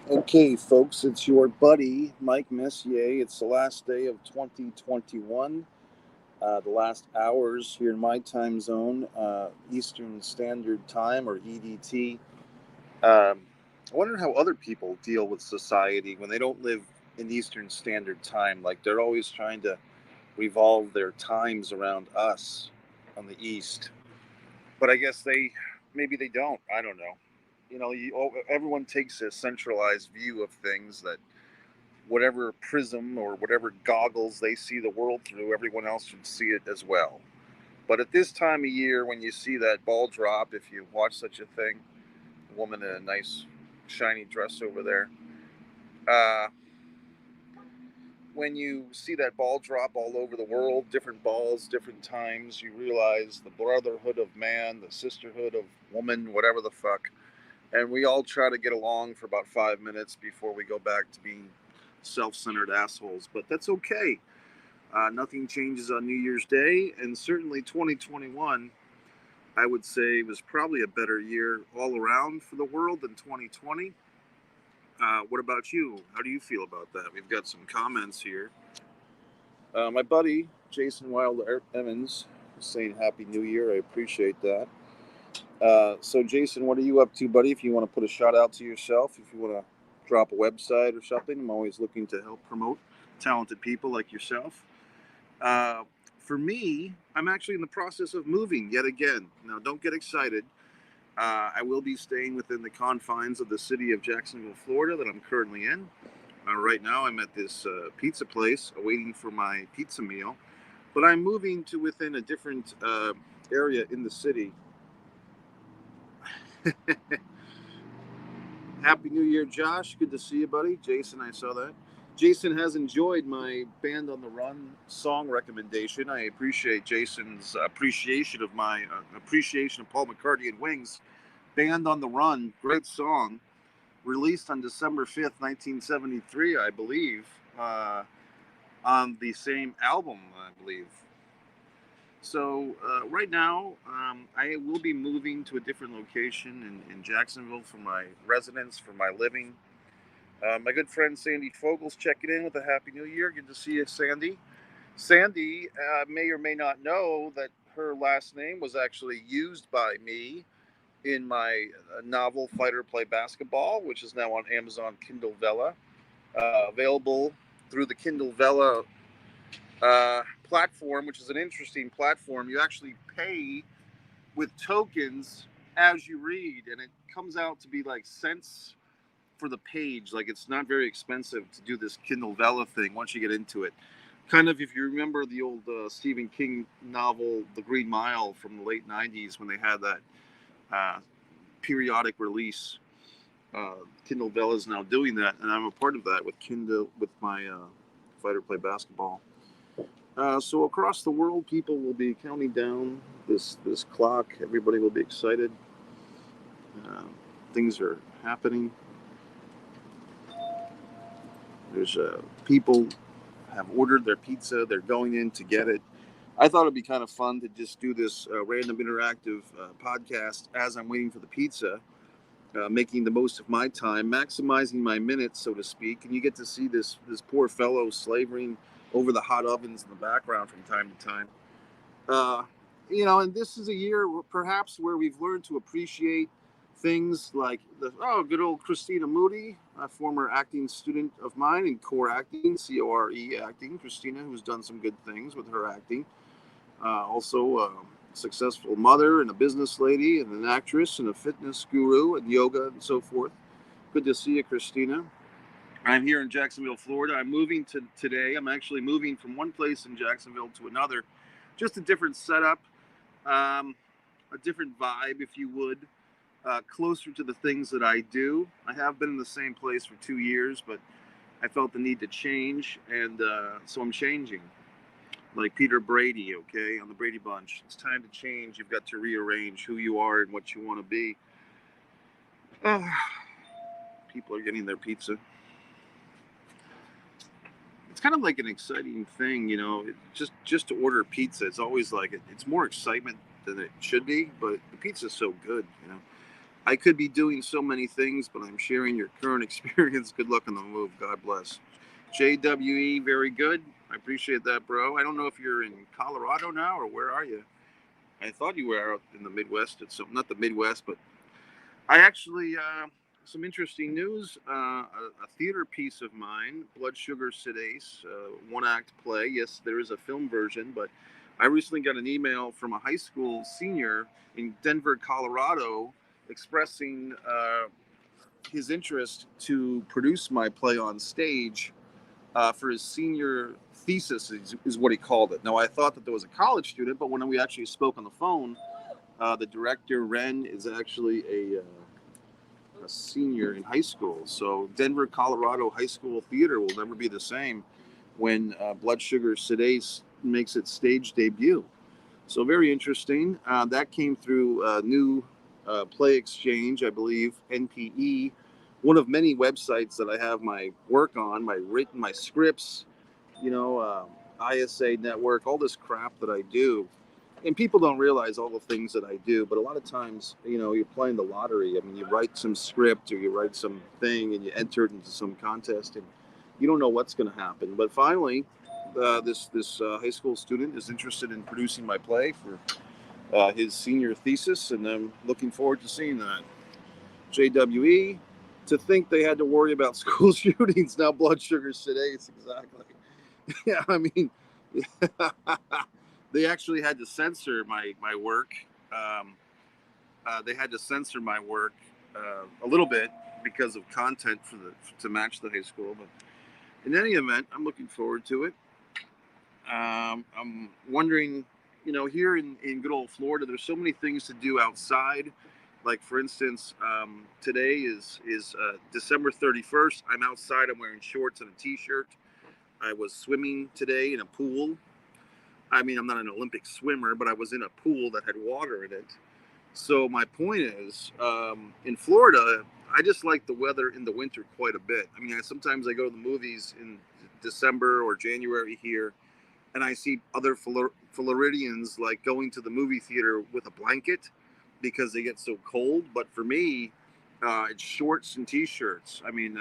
Okay, folks, it's your buddy, Mike Messier. It's the last day of 2021, the last hours here in my time zone, Eastern Standard Time or EDT. I wonder how other people deal with society when they don't live in Eastern Standard Time. Like they're always trying to revolve their times around us on the East. But I guess maybe they don't. I don't know. Everyone takes a centralized view of things that whatever prism or whatever goggles they see the world through, everyone else should see it as well. But at this time of year, when you see that ball drop, if you watch such a thing, a woman in a nice shiny dress over there, uh, when you see that ball drop all over the world, different balls, different times, you realize the brotherhood of man, the sisterhood of woman, whatever the fuck. And we all try to get along for about 5 minutes before we go back to being self centered assholes. But that's okay. Nothing changes on New Year's Day, and certainly 2021, I would say, was probably a better year all around for the world than 2020. What about you? How do you feel about that? We've got some comments here. My buddy, Jason Wilder Evans, is saying Happy New Year. I appreciate that. So, Jason, what are you up to, buddy? If you want to put a shout out to yourself, if you want to drop a website or something, I'm always looking to help promote talented people like yourself. Uh, for me, I'm actually in the process of moving yet again. Now, don't get excited. I will be staying within the confines of the city of Jacksonville, Florida, that I'm currently in. Right now, I'm at this pizza place awaiting for my pizza meal, but I'm moving to within a different area in the city. Happy New Year, Josh. Good to see you, buddy. Jason, I saw that. Jason has enjoyed my Band on the Run song recommendation. I appreciate Jason's appreciation of my appreciation of Paul McCartney and Wings. Band on the Run, great song, released on December 5th, 1973, I believe, on the same album, I believe. So right now, I will be moving to a different location in Jacksonville for my residence, for my living. My good friend Sandy Fogel's checking in with a Happy New Year. Good to see you, Sandy. Sandy may or may not know that her last name was actually used by me in my novel Fighter Play Basketball, which is now on Amazon Kindle Vella. Available through the Kindle Vella platform, which is an interesting platform. You actually pay with tokens as you read, and it comes out to be like cents for the page. Like it's not very expensive to do this Kindle Vella thing once you get into it. Kind of if you remember the old Stephen King novel, The Green Mile, from the late '90s when they had that uh, periodic release. Kindle Vella is now doing that, and I'm a part of that with Kindle with my Fighter Play Basketball. So across the world, people will be counting down this clock. Everybody will be excited. Uh, Things are happening. There's people have ordered their pizza. They're going in to get it. I thought it'd be kind of fun to just do this random interactive podcast as I'm waiting for the pizza, making the most of my time, maximizing my minutes, so to speak. And you get to see this poor fellow slavering over the hot ovens in the background from time to time. Uh, and this is a year perhaps where we've learned to appreciate things like good old Christina Moody, a former acting student of mine in core acting, CORE acting. Christina, who's done some good things with her acting. Also, a successful mother and a business lady and an actress and a fitness guru and yoga and so forth. Good to see you, Christina. I'm here in Jacksonville, Florida. I'm moving to today. I'm actually moving from one place in Jacksonville to another. Just a different setup, um, a different vibe, if you would, closer to the things that I do. I have been in the same place for 2 years, but I felt the need to change, and so I'm changing. Like Peter Brady, okay, on the Brady Bunch. It's time to change. You've got to rearrange who you are and what you want to be. Uh, People are getting their pizza. It's kind of like an exciting thing, just to order pizza. It's always like it's more excitement than it should be, but the pizza's so good. I could be doing so many things, but I'm sharing your current experience. Good luck on the move. God bless. JWE, very good. I appreciate that, bro. I don't know if you're in Colorado now or where are you? I thought you were out in the Midwest. It's not the Midwest, but I actually some interesting news. A theater piece of mine, Blood Sugar Sedace, one act play. Yes, there is a film version, but I recently got an email from a high school senior in Denver, Colorado, expressing his interest to produce my play on stage for his senior thesis, is what he called it. Now, I thought that there was a college student, but when we actually spoke on the phone, the director, Ren, is actually a senior in high school. So Denver, Colorado high school theater will never be the same when Blood Sugar Sedace makes its stage debut. So very interesting. That came through New Play Exchange, I believe, NPE, one of many websites that I have my work on, my scripts, ISA network, all this crap that I do. And people don't realize all the things that I do, but a lot of times, you're playing the lottery. I mean, you write some script or you write some thing and you enter it into some contest, and you don't know what's going to happen. But finally, this high school student is interested in producing my play for his senior thesis, and I'm looking forward to seeing that. JWE, to think they had to worry about school shootings, now Blood Sugar Sedace, exactly. Yeah, I mean, they actually had to censor my work. Um, they had to censor my work a little bit because of content to match the high school. But in any event, I'm looking forward to it. I'm wondering, here in good old Florida, there's so many things to do outside. Like for instance, today is December 31st. I'm outside. I'm wearing shorts and a t-shirt. I was swimming today in a pool. I mean, I'm not an Olympic swimmer, but I was in a pool that had water in it. So my point is, in Florida, I just like the weather in the winter quite a bit. I mean, sometimes I go to the movies in December or January here, and I see other Floridians like going to the movie theater with a blanket because they get so cold. But for me, it's shorts and t-shirts. I mean,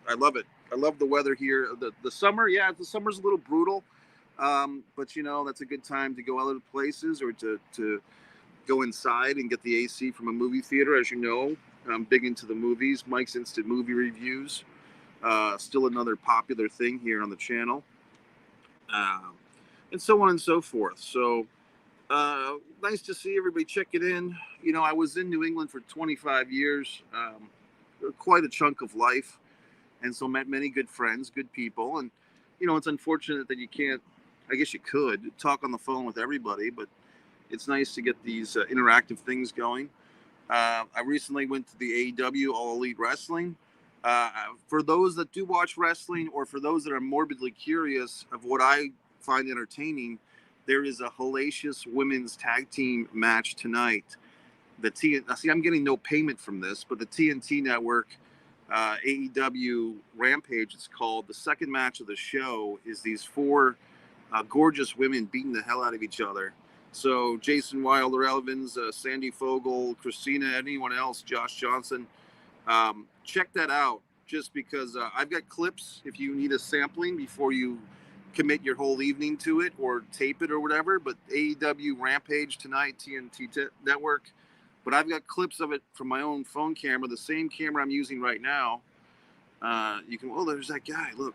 I love it. I love the weather here. The summer, yeah, the summer's a little brutal, but that's a good time to go other places or to go inside and get the AC from a movie theater. As you know, I'm big into the movies. Mike's Instant Movie Reviews, still another popular thing here on the channel, um, and so on and so forth. So nice to see everybody checking in. I was in New England for 25 years, quite a chunk of life, and so met many good friends, good people. And it's unfortunate that you can't. I guess you could talk on the phone with everybody, but it's nice to get these interactive things going. I recently went to the AEW All Elite Wrestling. For those that do watch wrestling, or for those that are morbidly curious of what I find entertaining, there is a hellacious women's tag team match tonight. See, I'm getting no payment from this, but the TNT Network, AEW Rampage, it's called. The second match of the show is these four gorgeous women beating the hell out of each other. So Jason Wilder, Evans, Sandy Fogel, Christina, anyone else, Josh Johnson, check that out. Just because I've got clips if you need a sampling before you commit your whole evening to it or tape it or whatever. But AEW Rampage tonight, TNT Network. But I've got clips of it from my own phone camera, the same camera I'm using right now. You can. Oh, there's that guy. Look,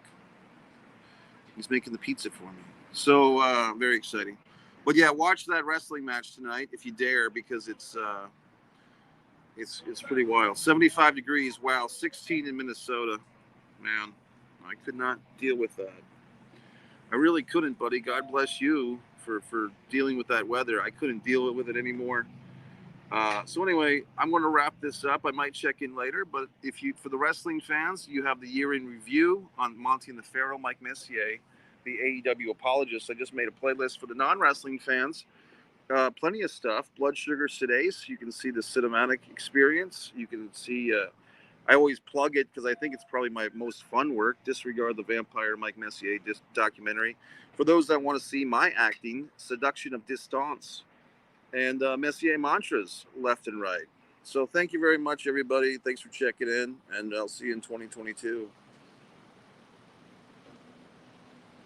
he's making the pizza for me. So very exciting. But yeah, watch that wrestling match tonight if you dare, because it's pretty wild. 75 degrees. Wow, 16 in Minnesota. Man, I could not deal with that. I really couldn't, buddy. God bless you for dealing with that weather. I couldn't deal with it anymore. So anyway, I'm going to wrap this up. I might check in later, but for the wrestling fans, you have the year in review on Monty and the Pharaoh, Mike Messier, the AEW apologist. I just made a playlist for the non-wrestling fans. Plenty of stuff. Blood Sugar Sedace. You can see the cinematic experience. You can see. I always plug it because I think it's probably my most fun work. Disregard the Vampire Mike Messier documentary. For those that want to see my acting, Seduction of Distance, and Messier mantras left and right. So thank you very much, everybody. Thanks for checking in, and I'll see you in 2022.